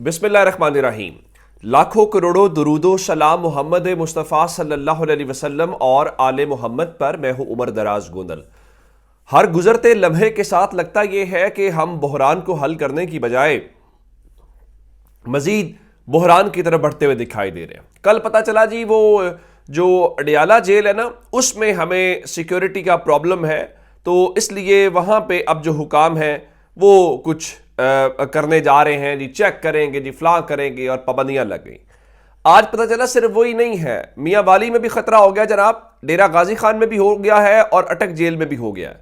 बिस्मिल्लाहिर्रहमानिर्रहीम। लाखों करोड़ों दुरूदो सलाम मोहम्मद मुस्तफ़ा सल्लल्लाहु अलैहि वसल्लम और आले मोहम्मद पर। मैं हूं उमर दराज गोंदल। हर गुजरते लम्हे के साथ लगता यह है कि हम बहरान को हल करने की बजाय मजीद बहरान की तरफ बढ़ते हुए दिखाई दे रहे हैं। कल पता चला जी वो जो अडियाला जेल है ना, उसमें हमें सिक्योरिटी का प्रॉब्लम है, तो इसलिए वहां पे अब जो हुकाम है वो कुछ करने जा रहे हैं जी, चेक करेंगे जी, फलां करेंगे, और पाबंदियां लग गई। आज पता चला सिर्फ वही नहीं है, मियां वाली में भी खतरा हो गया जनाब, डेरा गाजी खान में भी हो गया है और अटक जेल में भी हो गया है।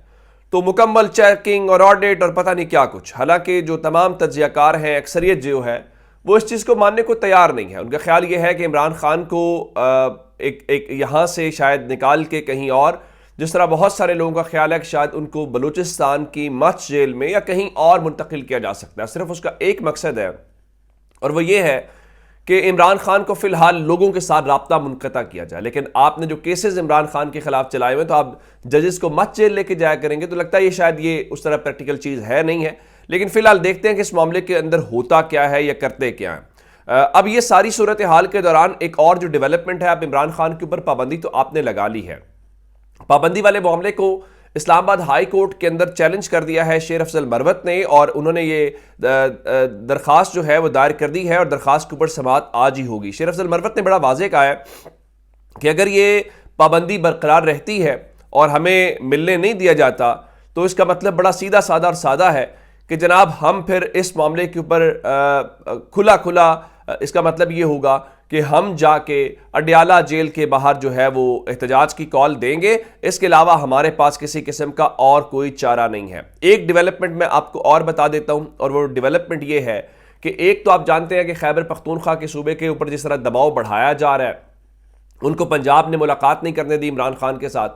तो मुकम्मल चेकिंग और ऑडिट और पता नहीं क्या कुछ। हालांकि जो तमाम तज्जियाकार हैं, अक्सरियत जो है वो इस चीज़ को मानने को तैयार नहीं है। उनका ख्याल ये है कि इमरान खान को एक यहाँ से शायद निकाल के कहीं और, जिस तरह बहुत सारे लोगों का ख्याल है कि शायद उनको बलूचिस्तान की मच जेल में या कहीं और मुंतकिल किया जा सकता है। सिर्फ उसका एक मकसद है और वो ये है कि इमरान खान को फिलहाल लोगों के साथ राब्ता मुनक़ता किया जाए। लेकिन आपने जो केसेस इमरान खान के खिलाफ चलाए हुए, तो आप जजेस को मच जेल लेके जाया करेंगे, तो लगता है ये शायद ये उस तरह प्रैक्टिकल चीज़ है नहीं है। लेकिन फिलहाल देखते हैं कि इस मामले के अंदर होता क्या है या करते क्या है। अब ये सारी सूरत हाल के दौरान एक और जो डेवलपमेंट है, अब इमरान खान के ऊपर पाबंदी तो आपने लगा ली है। पाबंदी वाले मामले को इस्लामाबाद हाई कोर्ट के अंदर चैलेंज कर दिया है शेर अफजल मरवत ने, और उन्होंने ये दरखास्त जो है वो दायर कर दी है और दरखास्त के ऊपर समाअत आज ही होगी। शेर अफजल मरवत ने बड़ा वाज़ेह कहा है कि अगर ये पाबंदी बरकरार रहती है और हमें मिलने नहीं दिया जाता, तो इसका मतलब बड़ा सीधा साधा और सादा है कि जनाब हम फिर इस मामले के ऊपर खुला खुला, इसका मतलब ये होगा कि हम जाके अडियाला जेल के बाहर जो है वो एहतजाज की कॉल देंगे। इसके अलावा हमारे पास किसी किस्म का और कोई चारा नहीं है। एक डेवलपमेंट मैं आपको और बता देता हूं, और वो डेवलपमेंट ये है कि एक तो आप जानते हैं कि खैबर पख्तूनख्वा के सूबे के ऊपर जिस तरह दबाव बढ़ाया जा रहा है, उनको पंजाब ने मुलाकात नहीं करने दी इमरान खान के साथ।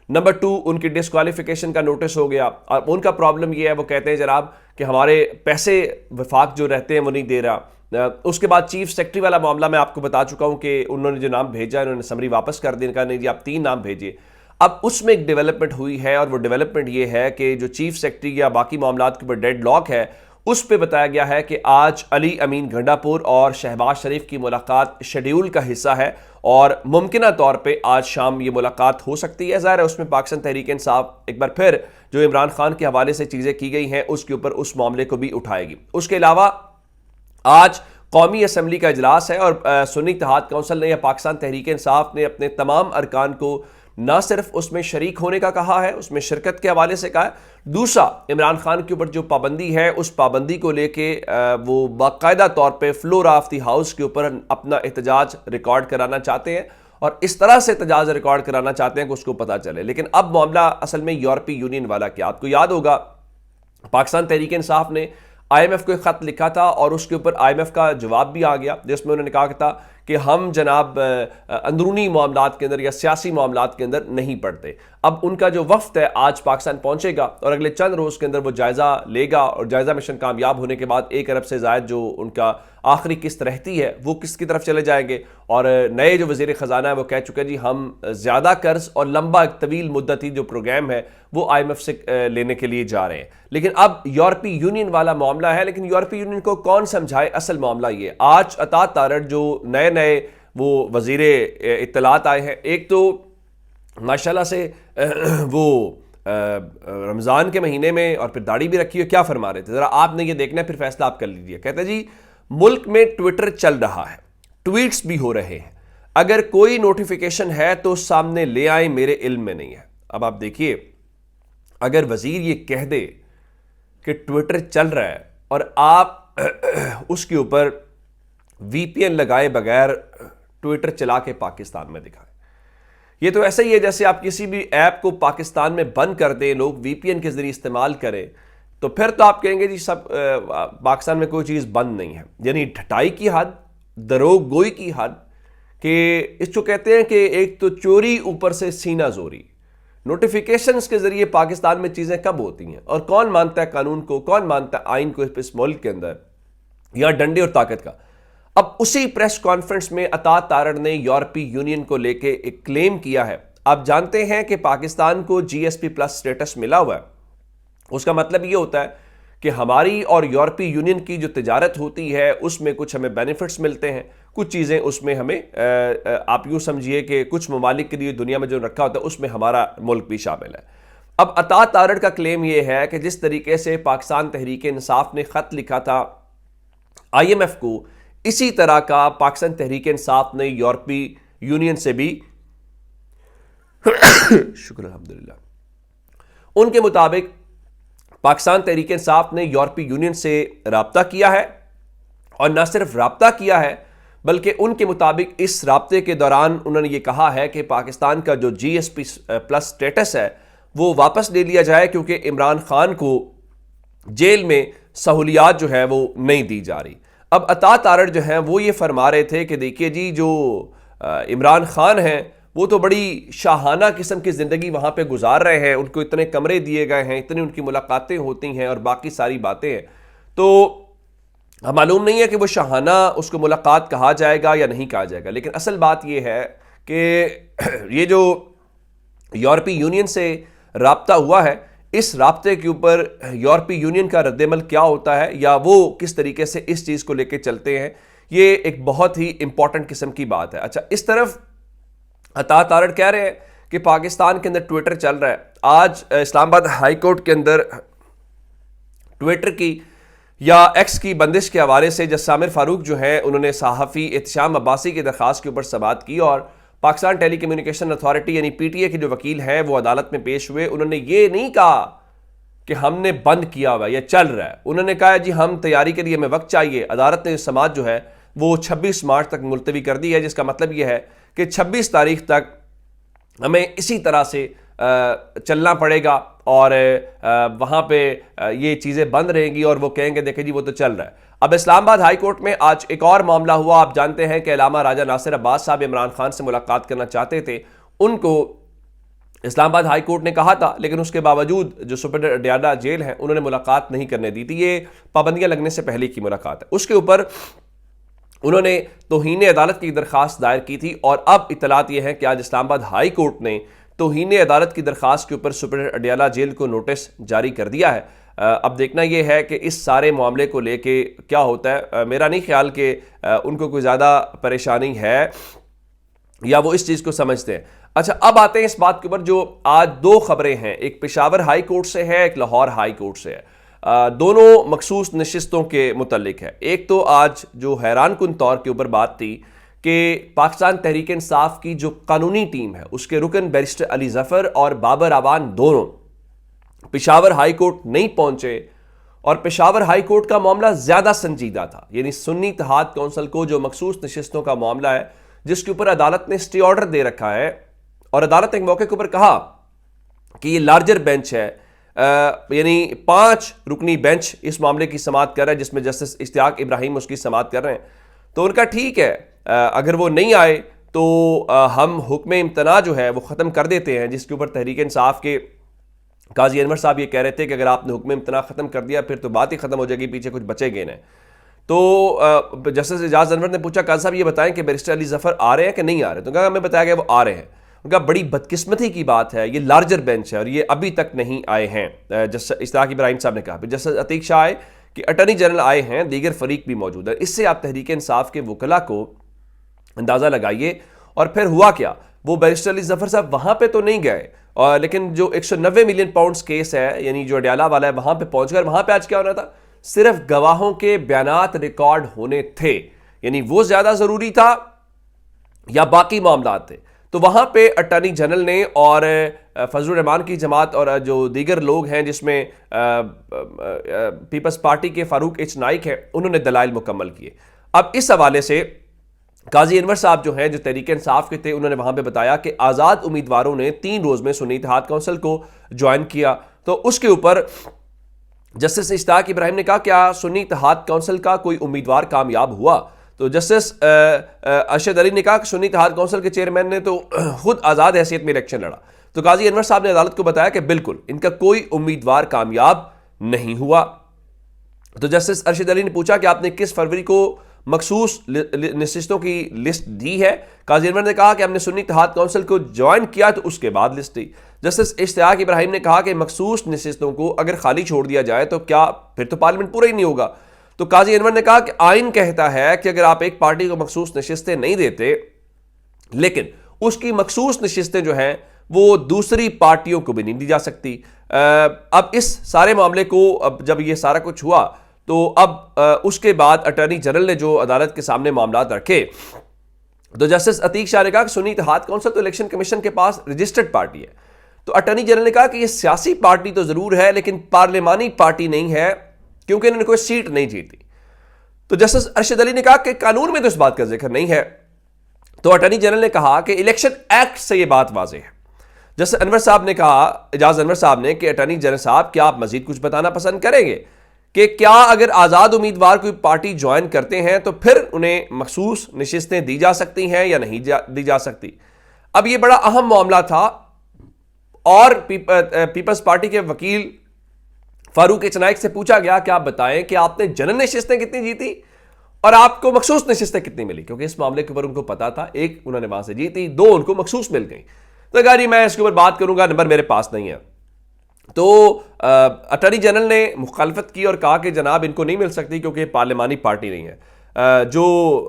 नंबर 2, उनकी डिस्क्वालिफिकेशन का नोटिस हो गया। और उनका प्रॉब्लम ये है, वो कहते हैं जनाब कि हमारे पैसे वफाक जो रहते हैं वो नहीं दे रहा। उसके बाद चीफ सेक्रेटरी वाला मामला मैं आपको बता चुका हूं कि उन्होंने जो नाम भेजा, उन्होंने समरी वापस कर दी, कहा नहीं जी आप 3 नाम भेजिए। अब उसमें एक डेवलपमेंट हुई है, और वो डेवलपमेंट ये है कि जो चीफ सेक्रेटरी या बाकी मामलात के ऊपर डेड लॉक है, उस पर बताया गया है कि आज अली अमीन गंडापुर और शहबाज शरीफ की मुलाकात शेड्यूल का हिस्सा है, और मुमकिना तौर पे आज शाम ये मुलाकात हो सकती है। ज़ाहिर है उसमें पाकिस्तान तहरीक इंसाफ एक बार फिर जो इमरान खान के हवाले से चीज़ें की गई हैं उसके ऊपर उस मामले को भी उठाएगी। उसके अलावा आज कौमी असम्बली का इजलास है, और सुन्नी इत्तेहाद काउंसिल ने या पाकिस्तान तहरीक इंसाफ ने अपने तमाम अरकान को ना सिर्फ उसमें शरीक होने का कहा है, उसमें शिरकत के हवाले से कहा है। दूसरा, इमरान खान के ऊपर जो पाबंदी है, उस पाबंदी को लेके वो बाकायदा तौर पे फ्लोर ऑफ द हाउस के ऊपर अपना एहतजाज रिकॉर्ड कराना चाहते हैं, और इस तरह से एहतजाज रिकॉर्ड कराना चाहते हैं कि उसको पता चले। लेकिन अब मामला असल में यूरोपीय यूनियन वाला क्या, आपको याद होगा पाकिस्तान तहरीक इंसाफ ने IMF को एक खत लिखा था, और उसके ऊपर IMF का जवाब भी आ गया, जिसमें उन्होंने कहा था कि हम जनाब अंदरूनी मामलात के अंदर या सियासी मामलात के अंदर नहीं पड़ते। अब उनका जो वफ्द है आज पाकिस्तान पहुंचेगा, और अगले चंद रोज़ के अंदर वो जायज़ा लेगा, और जायज़ा मिशन कामयाब होने के बाद 1 अरब से ज़ायद जो उनका आखिरी किस्त रहती है वो किस्त की तरफ चले जाएंगे। और नए जो वज़ीर ख़जाना है वो कह चुके हैं जी हम ज़्यादा कर्ज और लंबा तवील मुद्दती जो प्रोग्राम है वो IMF से लेने के लिए जा रहे हैं। लेकिन अब यूरोपीय यूनियन वाला मामला है, लेकिन यूरोपीय यूनियन को कौन समझाए? असल मामला ये, आज अता तारड़ जो नए नए वो वज़ीरे इत्तलात आए हैं, एक तो माशाल्लाह से वो रमज़ान के महीने में और फिर दाढ़ी भी रखी है, क्या फरमा रहे थे ज़रा आपने ये देखना है, फिर फैसला आप कर लीजिए। कहते जी मुल्क में ट्विटर चल रहा है, ट्वीट्स भी हो रहे हैं, अगर कोई नोटिफिकेशन है तो सामने ले आए, मेरे इल्म में नहीं है। अब आप देखिए, अगर वजीर ये कह दे कि ट्विटर चल रहा है और आप उसके ऊपर VPN लगाए बगैर ट्विटर चला के पाकिस्तान में दिखाएं, ये तो ऐसा ही है जैसे आप किसी भी ऐप को पाकिस्तान में बंद कर दें, लोग VPN के जरिए इस्तेमाल करें, तो फिर तो आप कहेंगे जी सब पाकिस्तान में कोई चीज़ बंद नहीं है। यानी ढटाई की हद, दरोगोई की हद, कि इसको कहते हैं कि एक तो चोरी ऊपर से सीना जोरी। नोटिफिकेशंस के जरिए पाकिस्तान में चीज़ें कब होती हैं, और कौन मानता है कानून को, कौन मानता है आइन को इस मुल्क के अंदर, या डंडे और ताकत का। अब उसी प्रेस कॉन्फ्रेंस में अता तारड़ ने यूरोपीय यूनियन को लेके एक क्लेम किया है। आप जानते हैं कि पाकिस्तान को GSP+ स्टेटस मिला हुआ है। उसका मतलब ये होता है कि हमारी और यूरोपीय यूनियन की जो तिजारत होती है उसमें कुछ हमें बेनिफिट्स मिलते हैं, कुछ चीज़ें उसमें हमें आप यूँ समझिए कि कुछ ममालिक के लिए दुनिया में जो रखा होता है उसमें हमारा मुल्क भी शामिल है। अब अता तारड़ का क्लेम यह है कि जिस तरीके से पाकिस्तान तहरीक इंसाफ ने ख़त लिखा था IMF को, इसी तरह का पाकिस्तान तहरीक इंसाफ ने यूरोपीय यूनियन से भी शुक्र अल्हम्दुलिल्लाह, उनके मुताबिक पाकिस्तान तहरीक इंसाफ ने यूरोपीय यूनियन से राब्ता किया है, और न सिर्फ राब्ता किया है बल्कि उनके मुताबिक इस राब्ते के दौरान उन्होंने ये कहा है कि पाकिस्तान का जो GSP प्लस स्टेटस है वो वापस ले लिया जाए, क्योंकि इमरान खान को जेल में सहूलियात जो है वो नहीं दी जा रही। अब अता तारड़ जो हैं वो ये फरमा रहे थे कि देखिए जी, जो इमरान खान हैं वो तो बड़ी शाहाना किस्म की ज़िंदगी वहाँ पे गुजार रहे हैं, उनको इतने कमरे दिए गए हैं, इतनी उनकी मुलाकातें होती हैं और बाकी सारी बातें हैं, तो मालूम नहीं है कि वो शाहाना उसको मुलाकात कहा जाएगा या नहीं कहा जाएगा। लेकिन असल बात ये है कि ये जो यूरोपीय यूनियन से राब्ता हुआ है, इस राब्ते के ऊपर यूरोपीय यूनियन का रद्देमल क्या होता है या वो किस तरीके से इस चीज़ को लेकर चलते हैं, ये एक बहुत ही इंपॉर्टेंट किस्म की बात है। अच्छा, इस तरफ अता तारड़ कह रहे हैं कि पाकिस्तान के अंदर ट्विटर चल रहा है। आज इस्लामाबाद हाई कोर्ट के अंदर ट्विटर की या एक्स की बंदिश के हवाले से जज सामिर फारूक जो है उन्होंने सहाफ़ी एहतशाम अब्बासी की दरख्वास्त के ऊपर समाअत की, और पाकिस्तान टेली कम्युनिकेशन अथॉरिटी यानी PTA के जो वकील हैं वो अदालत में पेश हुए। उन्होंने ये नहीं कहा कि हमने बंद किया हुआ या चल रहा है, उन्होंने कहा जी हम तैयारी के लिए हमें वक्त चाहिए। अदालत ने समाअत जो है वो 26 मार्च तक मुलतवी कर दी है, जिसका मतलब यह है कि 26 तारीख तक हमें इसी तरह से चलना पड़ेगा और वहाँ पे ये चीज़ें बंद रहेंगी और वो कहेंगे देखें जी वो तो चल रहा है। अब इस्लामाबाद हाई कोर्ट में आज एक और मामला हुआ। आप जानते हैं कि अल्लामा राजा नासिर अब्बास साहब इमरान खान से मुलाकात करना चाहते थे, उनको इस्लामाबाद हाई कोर्ट ने कहा था, लेकिन उसके बावजूद जो सुपर अडियाला जेल है उन्होंने मुलाकात नहीं करने दी थी। ये पाबंदियाँ लगने से पहले की मुलाकात है। उसके ऊपर उन्होंने तौहीन अदालत की दरख्वास्त दायर की थी, और अब इतलात ये है कि आज इस्लामाबाद हाई कोर्ट ने तौहीन अदालत की दरख्वास्त के ऊपर सुपर अडियाला जेल को नोटिस जारी कर दिया है। अब देखना यह है कि इस सारे मामले को लेके क्या होता है। मेरा नहीं ख्याल कि उनको कोई ज़्यादा परेशानी है या वो इस चीज़ को समझते हैं। अच्छा, अब आते हैं इस बात के ऊपर जो आज दो खबरें हैं, एक पेशावर हाई कोर्ट से है, एक लाहौर हाई कोर्ट से है। दोनों मखसूस नशिस्तों के मुतल्लिक है। एक तो आज जो हैरान कुन तौर के ऊपर बात थी कि पाकिस्तान तहरीक इंसाफ की जो कानूनी टीम है उसके रुकन बैरिस्टर अली जफर और बाबर आवान दोनों पेशावर हाई कोर्ट नहीं पहुंचे, और पेशावर हाई कोर्ट का मामला ज्यादा संजीदा था। यानी सुन्नी इत्तेहाद कौंसिल को जो मखसूस नशिस्तों का मामला है जिसके ऊपर अदालत ने स्टे ऑर्डर दे रखा है, और अदालत ने एक मौके के ऊपर कहा कि ये लार्जर बेंच है, यानी 5 रुकनी बेंच इस मामले की समाअत कर रहा है जिसमें जस्टिस इश्तियाक इब्राहिम उसकी समाअत कर रहे हैं। तो उनका ठीक है, अगर वो नहीं आए तो हम हुक्म इम्तना जो है वो ख़त्म कर देते हैं, जिसके ऊपर तहरीक इंसाफ के काजी अनवर साहब ये कह रहे थे कि अगर आपने हुक्म इम्तना ख़त्म कर दिया फिर तो बात ही ख़त्म हो जाएगी, पीछे कुछ बचेगे नहीं। तो जस्टिस एजाज अनवर ने पूछा काजी साहब ये बताएं कि बैरिस्टर अली जफर आ रहे हैं कि नहीं आ रहे, तो कहा हमें बताया गया वो आ रहे हैं। उनका बड़ी बदकिस्मती की बात है, ये लार्जर बेंच है और ये अभी तक नहीं आए हैं। जस्टिस इश्तियाक इब्राहिम साहब ने कहा। फिर जस्टिस अतीक शाह आए कि अटर्नी जनरल आए हैं, दीगर फरीक भी मौजूद है। इससे आप तहरीक इंसाफ के वकला को अंदाज़ा लगाइए। और फिर हुआ क्या, वो बैरिस्टर अली जफर साहब वहाँ पे तो नहीं गए, और लेकिन जो 190 मिलियन पाउंड्स केस है यानी जो अडियाला वाला है वहाँ पे पहुँच गए। वहाँ पे आज क्या होना था, सिर्फ गवाहों के बयानात रिकॉर्ड होने थे, यानी वो ज़्यादा ज़रूरी था या बाकी मामला थे। तो वहाँ पे अटॉर्नी जनरल ने और फजलुर रहमान की जमात और जो दीगर लोग हैं जिसमें पीपल्स पार्टी के फारूक एच नाइक हैं, उन्होंने दलाइल मुकम्मल किए। अब इस हवाले से काजी अनवर साहब जो हैं जो तहरीक इंसाफ के थे, उन्होंने वहाँ पे बताया कि आज़ाद उम्मीदवारों ने 3 रोज़ में सुन्नी इत्तेहाद कौंसिल को ज्वाइन किया। तो उसके ऊपर जस्टिस इश्तियाक इब्राहिम ने कहा क्या सुन्नी इत्तेहाद कौंसिल का कोई उम्मीदवार कामयाब हुआ? तो जस्टिस अरशद अली ने कहा कि सुन्नी इत्तेहाद कौंसिल के चेयरमैन ने तो खुद आज़ाद हैसियत में इलेक्शन लड़ा। तो काजी अनवर साहब ने अदालत को बताया कि बिल्कुल इनका कोई उम्मीदवार कामयाब नहीं हुआ। तो जस्टिस अरशद अली ने पूछा कि आपने किस फरवरी को मखसूस नशिस्तों की लिस्ट दी है। काजी अनवर ने कहा कि हमने सुन्नी इत्तेहाद काउंसिल को ज्वाइन किया तो उसके बाद लिस्ट दी। जस्टिस इश्तियाक इब्राहिम ने कहा कि मखसूस नशिस्तों को अगर खाली छोड़ दिया जाए तो क्या फिर तो पार्लियामेंट पूरा ही नहीं होगा। तो काजी अनवर ने कहा कि आइन कहता है कि अगर आप एक पार्टी को मखसूस नशिस्तें नहीं देते, लेकिन उसकी मखसूस नशिस्तें जो हैं वो दूसरी पार्टियों को भी नहीं दी जा सकती। अब इस सारे मामले को अब जब ये सारा कुछ हुआ तो अब उसके बाद अटॉर्नी जनरल ने जो अदालत के सामने मामला रखे तो जस्टिस अतीक शाह ने कहा कि सुन्नी इत्तेहाद काउंसिल तो इलेक्शन कमीशन के पास रजिस्टर्ड पार्टी है। तो अटॉर्नी जनरल ने कहा कि ये सियासी पार्टी तो जरूर है लेकिन पार्लियामानी पार्टी नहीं है क्योंकि इन्होंने कोई सीट नहीं जीती। तो जस्टिस अरशद अली ने कहा कि कानून में तो इस बात का जिक्र नहीं है। तो अटॉर्नी जनरल ने कहा कि इलेक्शन एक्ट से यह बात वाज़ेह है। जस्टिस अनवर साहब ने कहा, एजाज अनवर साहब ने, कि अटॉर्नी जनरल साहब क्या आप मजीद कुछ बताना पसंद करेंगे कि क्या अगर आज़ाद उम्मीदवार कोई पार्टी ज्वाइन करते हैं तो फिर उन्हें मखसूस नशिस्तें दी जा सकती हैं या नहीं दी जा सकती। अब यह बड़ा अहम मामला था और पीपल्स पार्टी के वकील फारूक इचनाइक से पूछा गया कि आप बताएं कि आपने जनरल नशिस्तें कितनी जीती और आपको मखसूस नशिस्तें कितनी मिली, क्योंकि इस मामले के ऊपर उनको पता था एक उन्होंने वहां से जीती, दो उनको मखसूस मिल गई। तो कहा जी मैं इसके ऊपर बात करूंगा, नंबर मेरे पास नहीं है। तो अटॉर्नी जनरल ने मुखालफत की और कहा कि जनाब इनको नहीं मिल सकती क्योंकि पार्लियामानी पार्टी नहीं है। जो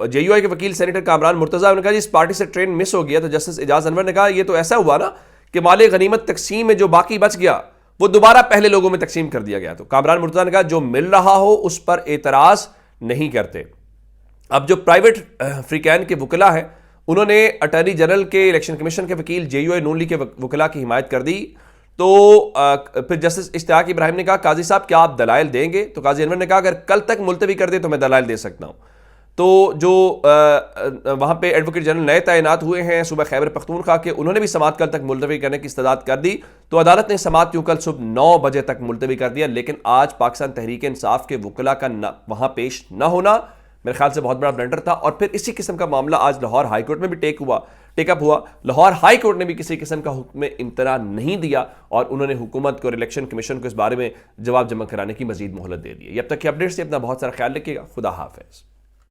JUI के वकील सेनेटर कामरान मुर्तज़ा ने कहा जी इस पार्टी से ट्रेन मिस हो गया। तो जस्टिस एजाज अनवर ने कहा ये तो ऐसा हुआ ना कि माले गनीमत तकसीम में जो बाकी बच गया वो दोबारा पहले लोगों में तकसीम कर दिया गया। तो कामरान मुर्तज़ा ने कहा जो मिल रहा हो उस पर एतराज़ नहीं करते। अब जो प्राइवेट फ्रीकैन के वकला हैं उन्होंने अटॉर्नी जनरल के इलेक्शन कमीशन के वकील JUI नून लीग के वकला की हिमायत कर दी। तो फिर जस्टिस इश्तियाक इब्राहिम ने कहा काजी साहब क्या आप दलाइल देंगे। तो काजी अनवर ने कहा अगर कल तक मुलतवी कर दे तो मैं दलाइल दे सकता हूं। तो जो वहां पे एडवोकेट जनरल नए तैनात हुए हैं सूबा खैबर पख्तूनख्वा के, उन्होंने भी समाअत कल तक मुलतवी करने की इस्तदाद कर दी। तो अदालत ने समाअत को कल सुबह 9 बजे तक मुलतवी कर दिया। लेकिन आज पाकिस्तान तहरीक इंसाफ के वकला का वहां पेश न होना मेरे ख्याल से बहुत बड़ा ब्लंडर था। और फिर इसी किस्म का मामला आज लाहौर हाई कोर्ट में भी टेकअप हुआ। लाहौर हाई कोर्ट ने भी किसी किस्म का हुक्म इम्तरा नहीं दिया और उन्होंने हुकूमत को और इलेक्शन कमीशन को इस बारे में जवाब जमा कराने की मजीद मोहलत दे दी है। अब तक की अपडेट से अपना बहुत सारा ख्याल रखिएगा। खुदा हाफिज।